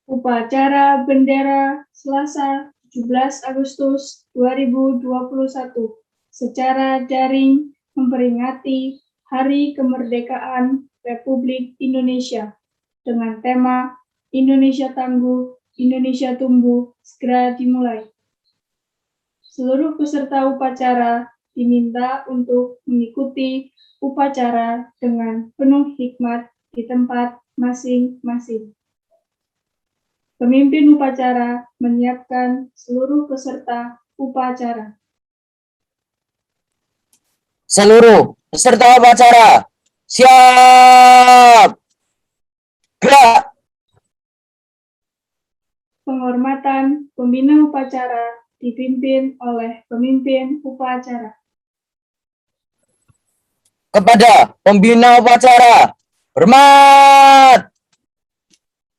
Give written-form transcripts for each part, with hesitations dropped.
Upacara Bendera Selasa 17 Agustus 2021 secara daring memperingati Hari Kemerdekaan Republik Indonesia dengan tema Indonesia Tangguh, Indonesia Tumbuh, segera dimulai. Seluruh peserta upacara diminta untuk mengikuti upacara dengan penuh hikmat di tempat masing-masing. Pemimpin upacara menyiapkan seluruh peserta upacara. Seluruh peserta upacara, siap! Gerak! Penghormatan pembina upacara dipimpin oleh pemimpin upacara. Kepada pembina upacara, hormat!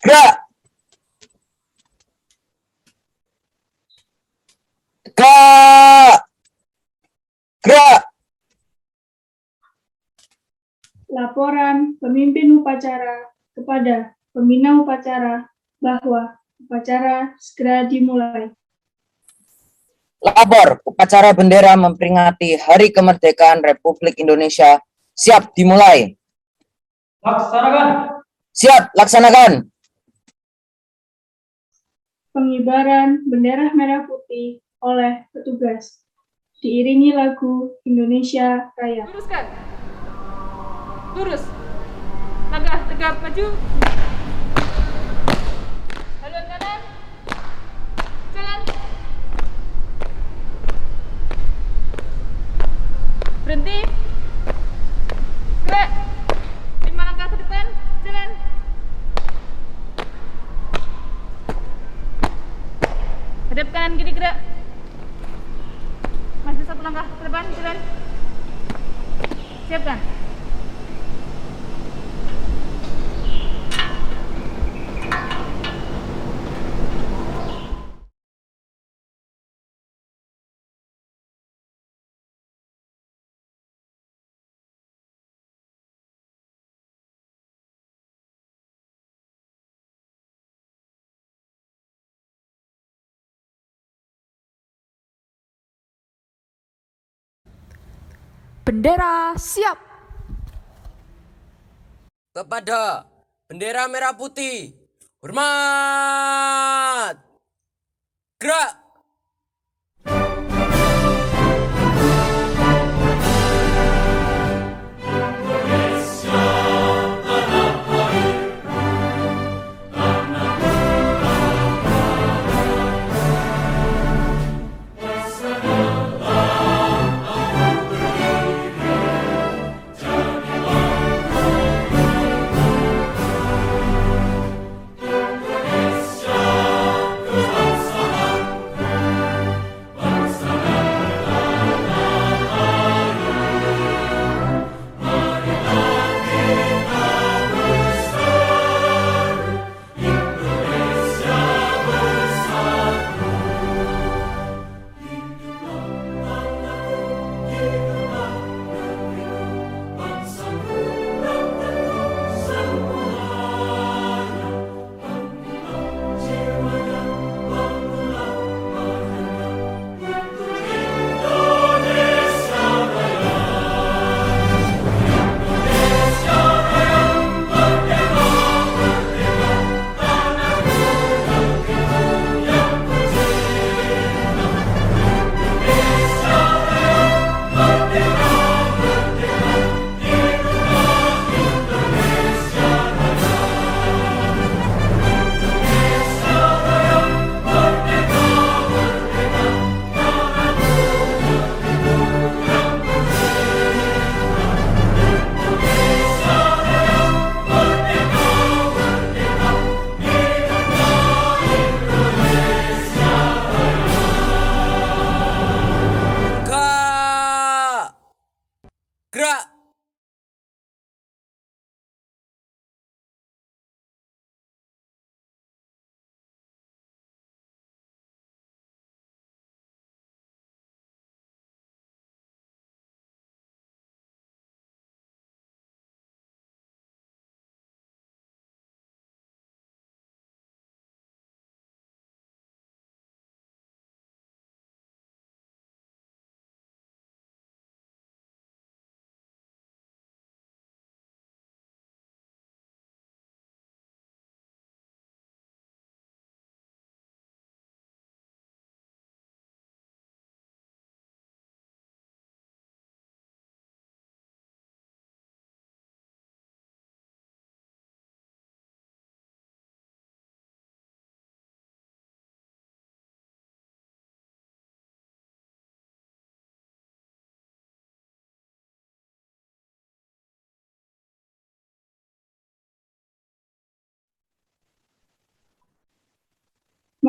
Gerak! Gerak! Gerak! Laporan pemimpin upacara kepada pembina upacara bahwa upacara segera dimulai. Lapor, upacara bendera memperingati Hari Kemerdekaan Republik Indonesia siap dimulai. Laksanakan. Siap, laksanakan. Pengibaran bendera merah putih oleh petugas diiringi lagu Indonesia Raya. Luruskan. Lurus. Langkah tegap maju. Haluan kanan. Jalan. Berhenti. Gerak. 5 langkah ke depan. Jalan. Hadap kanan kiri gerak. Maju 1 langkah ke depan. Jalan. Siapkan. Bendera siap. Kepada bendera merah putih, hormat! Gerak!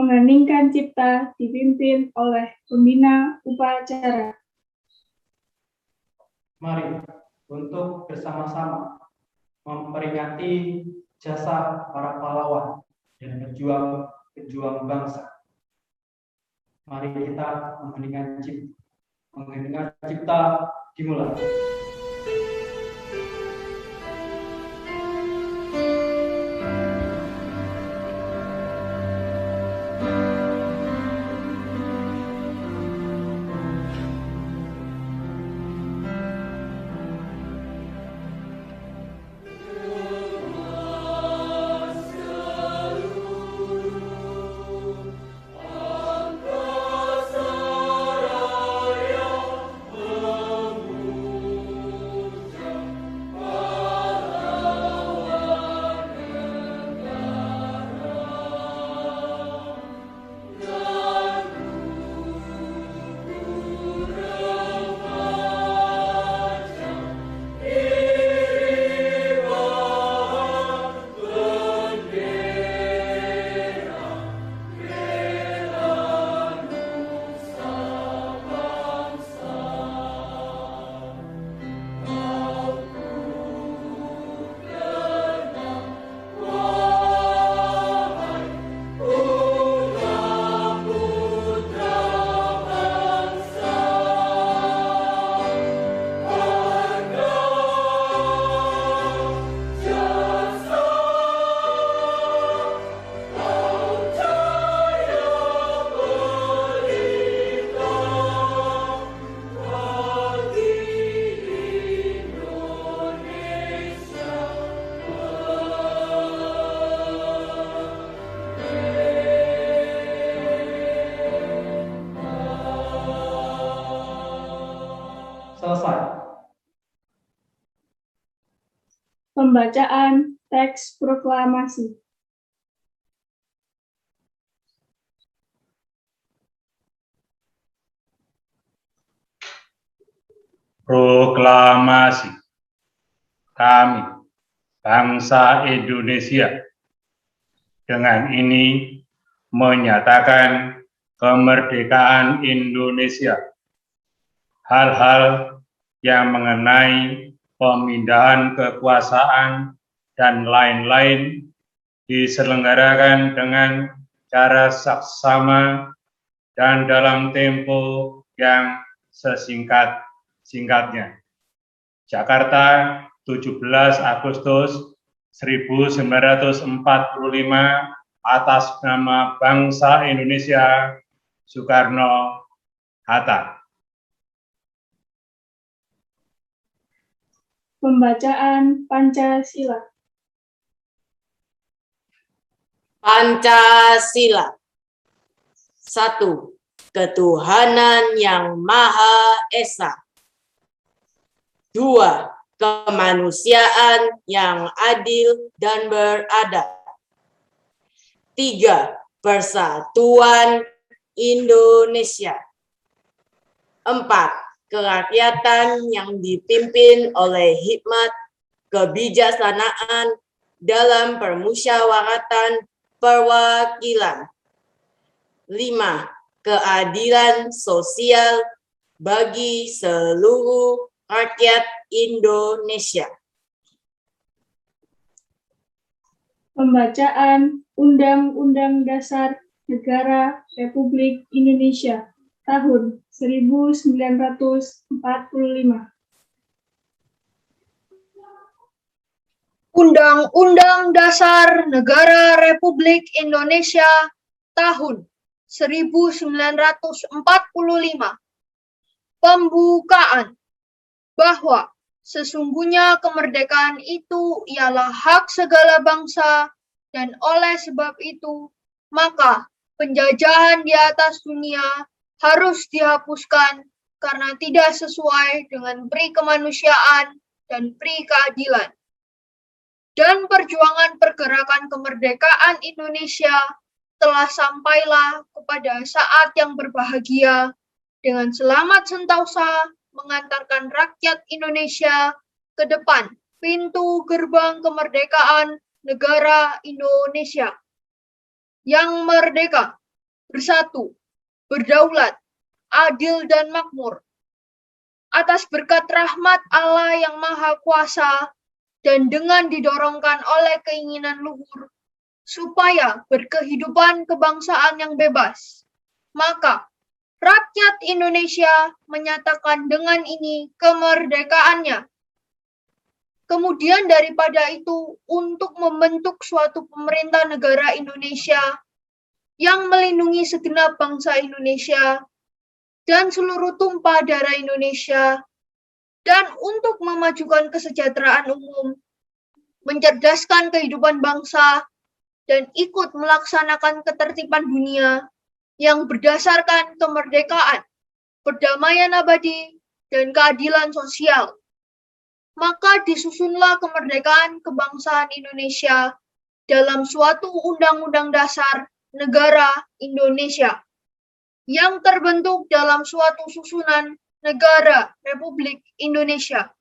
Mengheningkan Cipta dipimpin oleh pembina upacara. Mari untuk bersama-sama memperingati jasa para pahlawan dan pejuang bangsa. Mari kita mengheningkan cipta. Mengheningkan cipta dimulai. Selesai. Pembacaan teks proklamasi. Proklamasi. Kami, bangsa Indonesia, dengan ini menyatakan kemerdekaan Indonesia. Hal-hal yang mengenai pemindahan kekuasaan dan lain-lain diselenggarakan dengan cara saksama dan dalam tempo yang sesingkat-singkatnya. Jakarta, 17 Agustus 1945, atas nama bangsa Indonesia, Soekarno-Hatta. Pembacaan Pancasila. Pancasila. 1. Ketuhanan yang Maha Esa. 2. Kemanusiaan yang adil dan beradab. 3. Persatuan Indonesia. 4. Kerakyatan yang dipimpin oleh hikmat kebijaksanaan dalam permusyawaratan perwakilan. 5. Keadilan sosial bagi seluruh rakyat Indonesia. Pembacaan Undang-Undang Dasar Negara Republik Indonesia tahun 1945. Undang-Undang Dasar Negara Republik Indonesia tahun 1945. Pembukaan. Bahwa sesungguhnya kemerdekaan itu ialah hak segala bangsa, dan oleh sebab itu, maka penjajahan di atas dunia harus dihapuskan karena tidak sesuai dengan pri kemanusiaan dan pri keadilan. Dan perjuangan pergerakan kemerdekaan Indonesia telah sampailah kepada saat yang berbahagia dengan selamat sentosa mengantarkan rakyat Indonesia ke depan pintu gerbang kemerdekaan negara Indonesia yang merdeka bersatu, berdaulat, adil dan makmur. Atas berkat rahmat Allah yang Maha Kuasa dan dengan didorongkan oleh keinginan luhur, supaya berkehidupan kebangsaan yang bebas, maka rakyat Indonesia menyatakan dengan ini kemerdekaannya. Kemudian daripada itu, untuk membentuk suatu pemerintah negara Indonesia yang melindungi segenap bangsa Indonesia dan seluruh tumpah darah Indonesia, dan untuk memajukan kesejahteraan umum, mencerdaskan kehidupan bangsa, dan ikut melaksanakan ketertiban dunia yang berdasarkan kemerdekaan, perdamaian abadi, dan keadilan sosial. Maka disusunlah kemerdekaan kebangsaan Indonesia dalam suatu undang-undang dasar negara Indonesia yang terbentuk dalam suatu susunan negara Republik Indonesia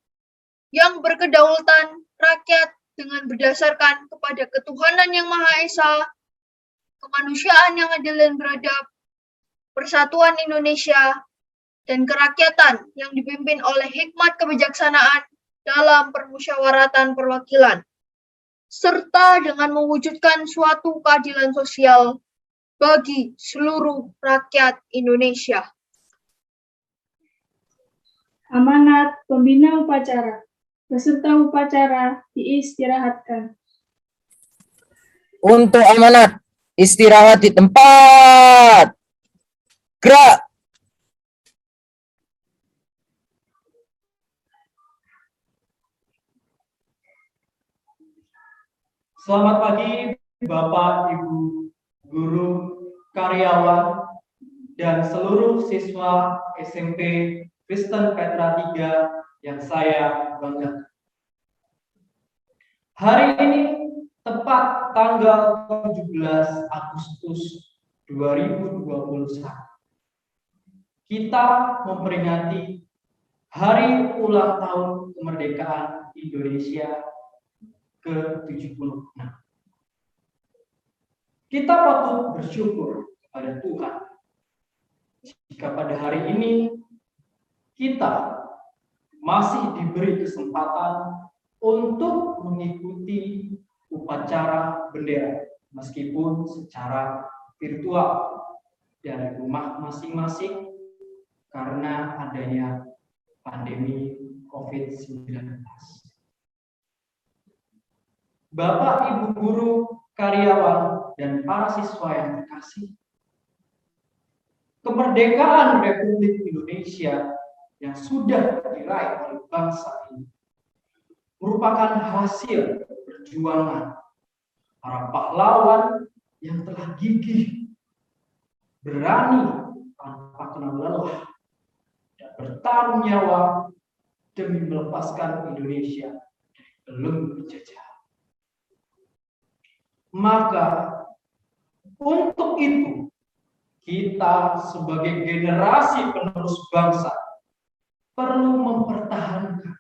yang berkedaulatan rakyat dengan berdasarkan kepada ketuhanan yang Maha Esa, kemanusiaan yang adil dan beradab, persatuan Indonesia, dan kerakyatan yang dipimpin oleh hikmat kebijaksanaan dalam permusyawaratan perwakilan, serta dengan mewujudkan suatu keadilan sosial bagi seluruh rakyat Indonesia. Amanat pembina upacara. Peserta upacara diistirahatkan. Untuk amanat, istirahat di tempat. Gerak. Selamat pagi Bapak, Ibu, guru, karyawan, dan seluruh siswa SMP Kristen Petra 3 yang saya banggakan. Hari ini tepat tanggal 17 Agustus 2021. Kita memperingati Hari Ulang Tahun Kemerdekaan Indonesia ke-76. Kita patut bersyukur kepada Tuhan jika pada hari ini kita masih diberi kesempatan untuk mengikuti upacara bendera meskipun secara virtual dari rumah masing-masing karena adanya pandemi COVID-19. Bapak, Ibu guru, karyawan, dan para siswa yang terkasih, kemerdekaan Republik Indonesia yang sudah diraih oleh bangsa ini merupakan hasil perjuangan para pahlawan yang telah gigih, berani tanpa kenal lelah, dan bertaruh nyawa demi melepaskan Indonesia dari belenggu penjajah. Maka untuk itu kita sebagai generasi penerus bangsa perlu mempertahankan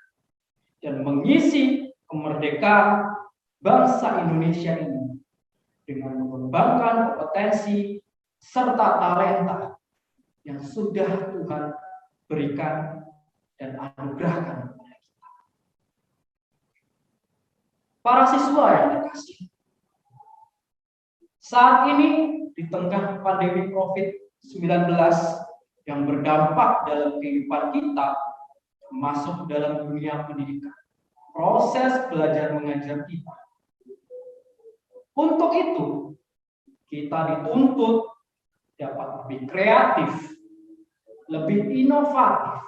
dan mengisi kemerdekaan bangsa Indonesia ini dengan mengembangkan kompetensi serta talenta yang sudah Tuhan berikan dan anugerahkan kepada kita. Para siswa yang terkasih, saat ini di tengah pandemi COVID-19 yang berdampak dalam kehidupan kita, termasuk dalam dunia pendidikan, proses belajar mengajar kita. Untuk itu, kita dituntut dapat lebih kreatif, lebih inovatif,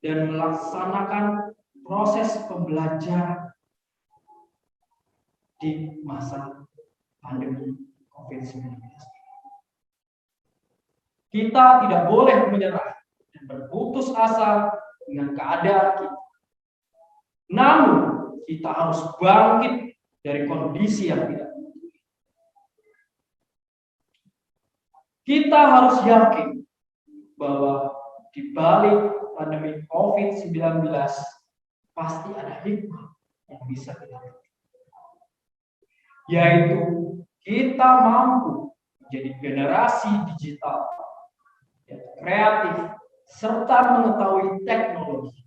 dan melaksanakan proses pembelajaran di masa pandemi COVID-19. Kita tidak boleh menyerah dan berputus asa dengan keadaan kita. Namun, kita harus bangkit dari kondisi yang tidak memungkinkan. Kita harus yakin bahwa di balik pandemi COVID-19 pasti ada hikmah yang bisa kita lakukan, yaitu kita mampu menjadi generasi digital, kreatif, serta mengetahui teknologi.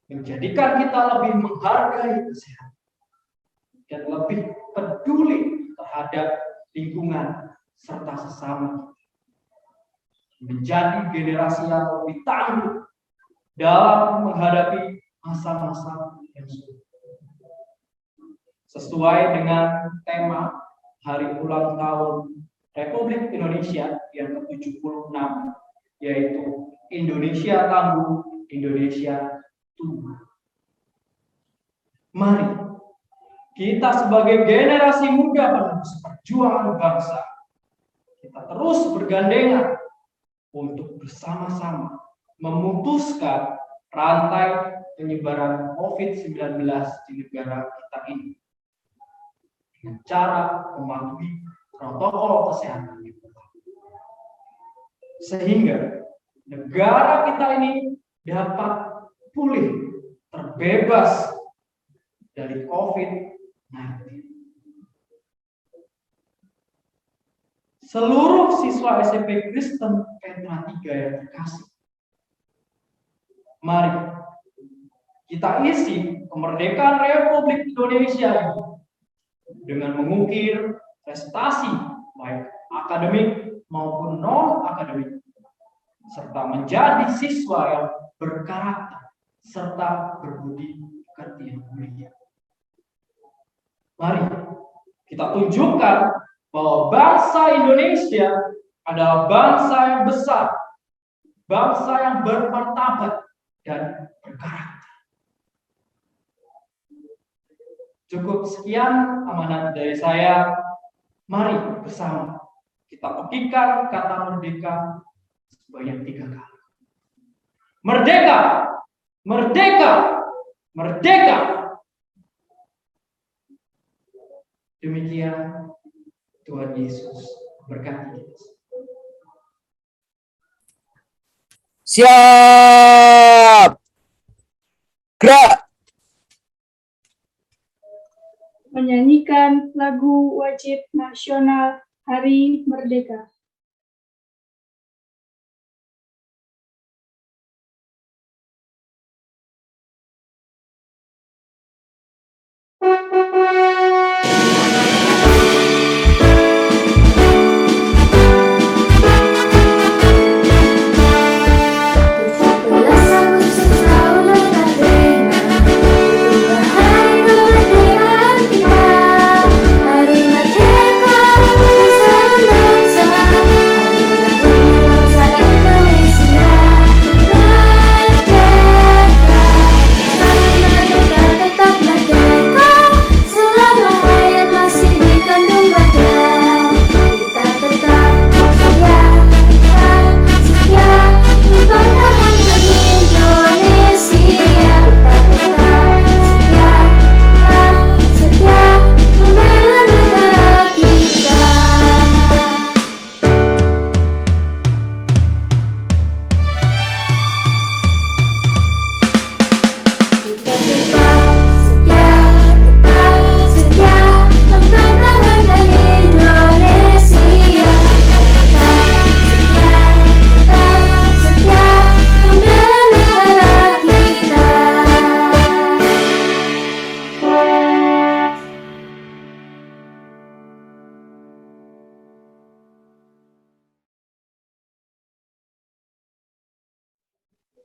Menjadikan kita lebih menghargai kesehatan dan lebih peduli terhadap lingkungan serta sesama. Menjadi generasi yang lebih tangguh dalam menghadapi masa-masa yang sulit. Sesuai dengan tema Hari Ulang Tahun Republik Indonesia yang ke-76, yaitu Indonesia Tangguh, Indonesia Tumbuh. Mari kita sebagai generasi muda penerus perjuangan bangsa, kita terus bergandengan untuk bersama-sama memutuskan rantai penyebaran COVID-19 di negara kita ini dengan cara mematuhi protokol kesehatan sehingga negara kita ini dapat pulih terbebas dari COVID-19. Seluruh siswa SMP Kristen Petra 3 yang terkasih, mari kita isi kemerdekaan Republik Indonesia ini dengan mengukir prestasi baik akademik maupun non-akademik, serta menjadi siswa yang berkarakter serta berbudi pekerti yang mulia. Mari kita tunjukkan bahwa bangsa Indonesia adalah bangsa yang besar, bangsa yang bermartabat dan berkarakter. Cukup sekian amanat dari saya. Mari bersama kita petikkan kata merdeka sebanyak 3 kali. Merdeka! Merdeka! Merdeka! Demikian Tuhan Yesus berkati kita. Siap. Gerak. Menyanyikan lagu wajib nasional Hari Merdeka.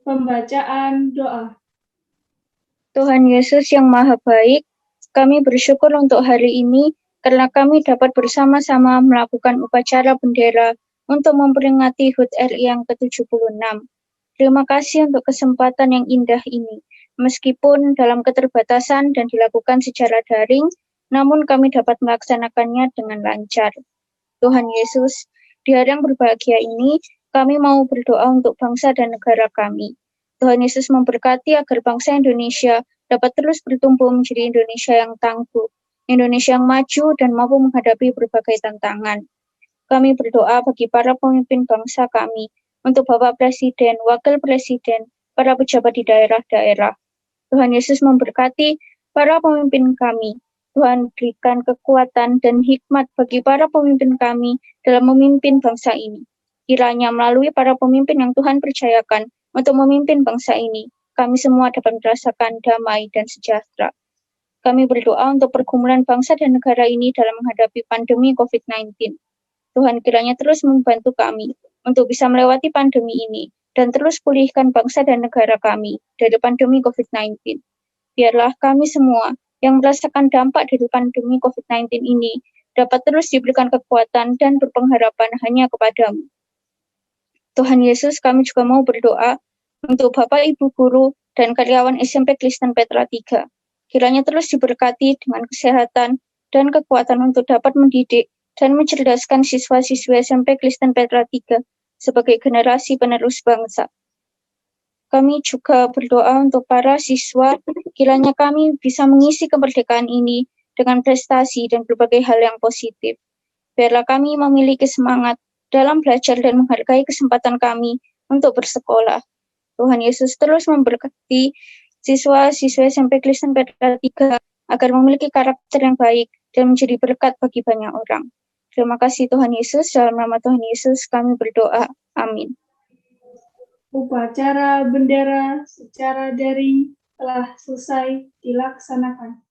Pembacaan doa. Tuhan Yesus yang Maha Baik, kami bersyukur untuk hari ini karena kami dapat bersama-sama melakukan upacara bendera untuk memperingati HUT RI yang ke-76. Terima kasih untuk kesempatan yang indah ini. Meskipun dalam keterbatasan dan dilakukan secara daring, namun kami dapat melaksanakannya dengan lancar. Tuhan Yesus, di hari yang berbahagia ini, kami mau berdoa untuk bangsa dan negara kami. Tuhan Yesus memberkati agar bangsa Indonesia dapat terus bertumbuh menjadi Indonesia yang tangguh, Indonesia yang maju dan mampu menghadapi berbagai tantangan. Kami berdoa bagi para pemimpin bangsa kami, untuk Bapak Presiden, Wakil Presiden, para pejabat di daerah-daerah. Tuhan Yesus memberkati para pemimpin kami, Tuhan berikan kekuatan dan hikmat bagi para pemimpin kami dalam memimpin bangsa ini. Kiranya melalui para pemimpin yang Tuhan percayakan untuk memimpin bangsa ini, kami semua dapat merasakan damai dan sejahtera. Kami berdoa untuk pergumulan bangsa dan negara ini dalam menghadapi pandemi COVID-19. Tuhan kiranya terus membantu kami untuk bisa melewati pandemi ini dan terus pulihkan bangsa dan negara kami dari pandemi COVID-19. Biarlah kami semua yang merasakan dampak dari pandemi COVID-19 ini dapat terus diberikan kekuatan dan berpengharapan hanya kepadamu. Tuhan Yesus, kami juga mau berdoa untuk Bapak, Ibu Guru, dan karyawan SMP Kristen Petra 3. Kiranya terus diberkati dengan kesehatan dan kekuatan untuk dapat mendidik dan mencerdaskan siswa-siswi SMP Kristen Petra 3 sebagai generasi penerus bangsa. Kami juga berdoa untuk para siswa, kiranya kami bisa mengisi kemerdekaan ini dengan prestasi dan berbagai hal yang positif. Biarlah kami memiliki semangat dalam belajar dan menghargai kesempatan kami untuk bersekolah. Tuhan Yesus terus memberkati siswa-siswa SMP Kristen Petra 3 agar memiliki karakter yang baik dan menjadi berkat bagi banyak orang. Terima kasih Tuhan Yesus, dalam nama Tuhan Yesus kami berdoa. Amin. Upacara bendera secara daring telah selesai dilaksanakan.